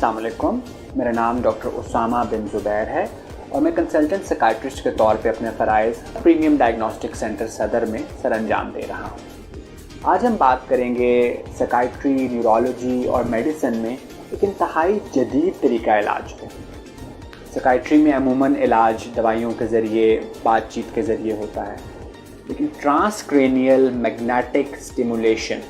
अस्सलाम वालेकुम, मेरा नाम डॉक्टर उसामा बिन ज़ुबैर है और मैं कंसल्टेंट साइकियाट्रिस्ट के तौर पे अपने फ़राइज़ प्रीमियम डायग्नोस्टिक सेंटर सदर में सरअंजाम दे रहा हूँ। आज हम बात करेंगे साइकियाट्री, न्यूरोलॉजी और मेडिसिन में एक इंतहाई जदीद तरीका इलाज पे। साइकियाट्री में अमूमन इलाज दवाइयों के ज़रिए, बातचीत के ज़रिए होता है, लेकिन ट्रांसक्रेनियल मैग्नेटिक स्टिमुलेशन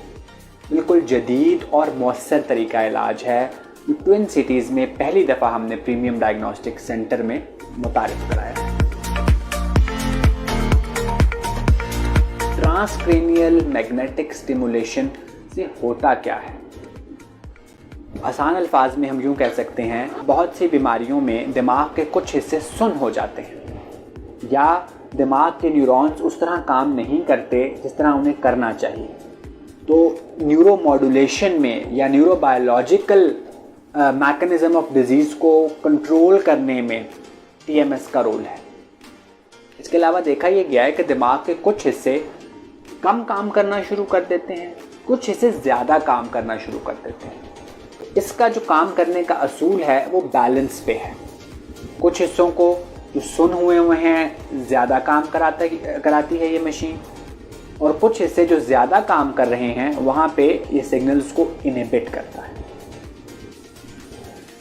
बिल्कुल जदीद और मौसर तरीका इलाज है जो ट्विन सिटीज़ में पहली दफ़ा हमने प्रीमियम डायग्नोस्टिक सेंटर में मुतारिफ कराया। ट्रांसक्रेनियल मैग्नेटिक स्टिमुलेशन से होता क्या है? आसान अल्फाज में हम यूँ कह सकते हैं, बहुत सी बीमारियों में दिमाग के कुछ हिस्से सुन्न हो जाते हैं या दिमाग के न्यूरॉन्स उस तरह काम नहीं करते जिस तरह उन्हें करना चाहिए। तो न्यूरोमॉड्यूलेशन में या न्यूरोबायोलॉजिकल मैकेनिज़्म ऑफ डिजीज़ को कंट्रोल करने में टीएमएस का रोल है। इसके अलावा देखा यह गया है कि दिमाग के कुछ हिस्से कम काम करना शुरू कर देते हैं, कुछ हिस्से ज़्यादा काम करना शुरू कर देते हैं। इसका जो काम करने का असूल है वो बैलेंस पे है। कुछ हिस्सों को जो सुन हुए हैं ज़्यादा काम कराती है ये मशीन, और कुछ हिस्से जो ज़्यादा काम कर रहे हैं वहाँ पे ये सिग्नल्स को इनहिबिट करता है।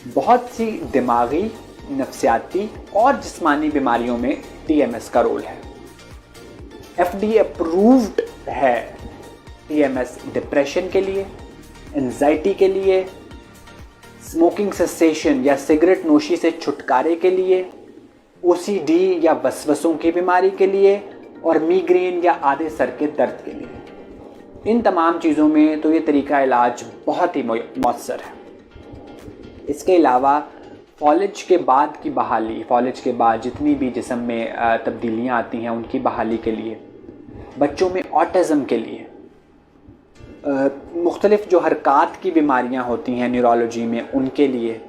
बहुत सी दिमागी, नफ्सियाती और जिस्मानी बीमारियों में टीएमएस का रोल है। एफडीए अप्रूव्ड है टीएमएस डिप्रेशन के लिए, एंजाइटी के लिए, स्मोकिंग सेसेशन या सिगरेट नोशी से छुटकारे के लिए, ओसीडी या वसवसों की बीमारी के लिए, और मीग्रेन या आधे सर के दर्द के लिए। इन तमाम चीज़ों में तो ये तरीका इलाज बहुत ही मौसर है। इसके अलावा फॉलेज के बाद की बहाली, फॉलेज के बाद जितनी भी जिस्म में तब्दीलियाँ आती हैं उनकी बहाली के लिए, बच्चों में ऑटिज़म के लिए, मुख्तलिफ जो हरकत की बीमारियाँ होती हैं न्यूरोलॉजी में उनके लिए,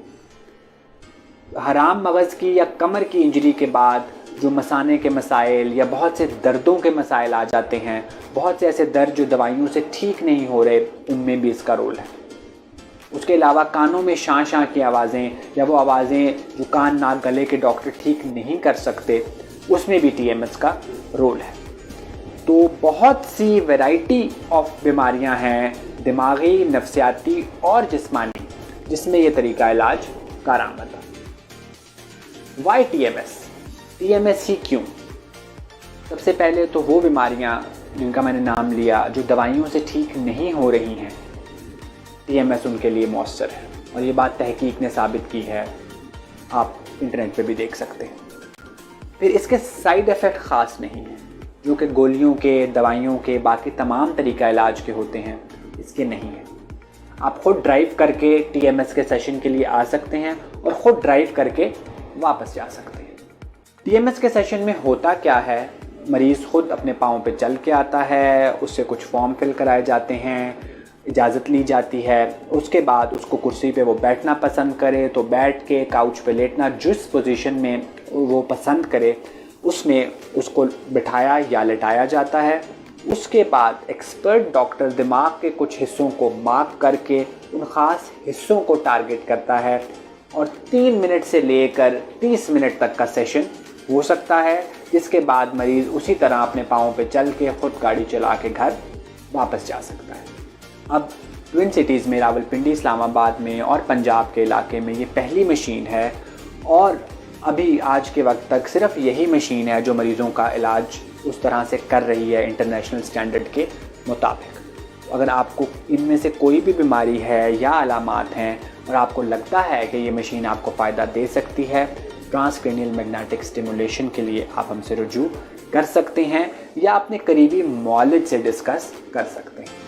हराम मगज़ की या कमर की इंजरी के बाद जो मसाने के मसाइल या बहुत से दर्दों के मसाइल आ जाते हैं, बहुत से ऐसे दर्द जो दवाइयों से ठीक नहीं हो रहे, उनमें भी इसका रोल है। उसके अलावा कानों में शां शां की आवाज़ें या वो आवाज़ें जो कान नाक गले के डॉक्टर ठीक नहीं कर सकते, उसमें भी टीएमएस का रोल है। तो बहुत सी वैरायटी ऑफ बीमारियां हैं दिमागी, नफ्सियाती और जिस्मानी जिसमें ये तरीका इलाज कारआमद है। Y TMS? टीएमएस ही क्यों? सबसे पहले तो वो बीमारियां जिनका मैंने नाम लिया जो दवाइयों से ठीक नहीं हो रही हैं, टीएमएस उनके लिए मौसर है, और ये बात तहकीक ने साबित की है, आप इंटरनेट पे भी देख सकते हैं। फिर इसके साइड इफ़ेक्ट ख़ास नहीं हैं जो कि गोलियों के, दवाइयों के, बाकी तमाम तरीका इलाज के होते हैं, इसके नहीं है। आप ख़ुद ड्राइव करके टीएमएस के सेशन के लिए आ सकते हैं और ख़ुद ड्राइव करके वापस जा सकते हैं। टीएमएस के सेशन में होता क्या है? मरीज़ ख़ुद अपने पाँव पे चल के आता है, उससे कुछ फॉर्म फिल कराए जाते हैं, इजाज़त ली जाती है, उसके बाद उसको कुर्सी पे वो बैठना पसंद करे तो बैठ के, काउच पे लेटना, जिस पोजीशन में वो पसंद करे उसमें उसको बिठाया या लेटाया जाता है। उसके बाद एक्सपर्ट डॉक्टर दिमाग के कुछ हिस्सों को मार्क करके उन ख़ास हिस्सों को टारगेट करता है, और 3 मिनट से लेकर 30 मिनट तक का सेशन हो सकता है, जिसके बाद मरीज़ उसी तरह अपने पाँव पे चल के ख़ुद गाड़ी चला के घर वापस जा सकता है। अब ट्विन सिटीज़ में, रावलपिंडी, इस्लामाबाद में और पंजाब के इलाके में ये पहली मशीन है, और अभी आज के वक्त तक सिर्फ यही मशीन है जो मरीज़ों का इलाज उस तरह से कर रही है इंटरनेशनल स्टैंडर्ड के मुताबिक। अगर आपको इनमें से कोई भी बीमारी है या अलामात हैं और आपको लगता है कि ये मशीन आपको फ़ायदा दे सकती है, ट्रांसक्रेनियल मैग्नेटिक स्टिमुलेशन के लिए आप हमसे रुजू कर सकते हैं या अपने करीबी मौलिद से डिस्कस कर सकते हैं।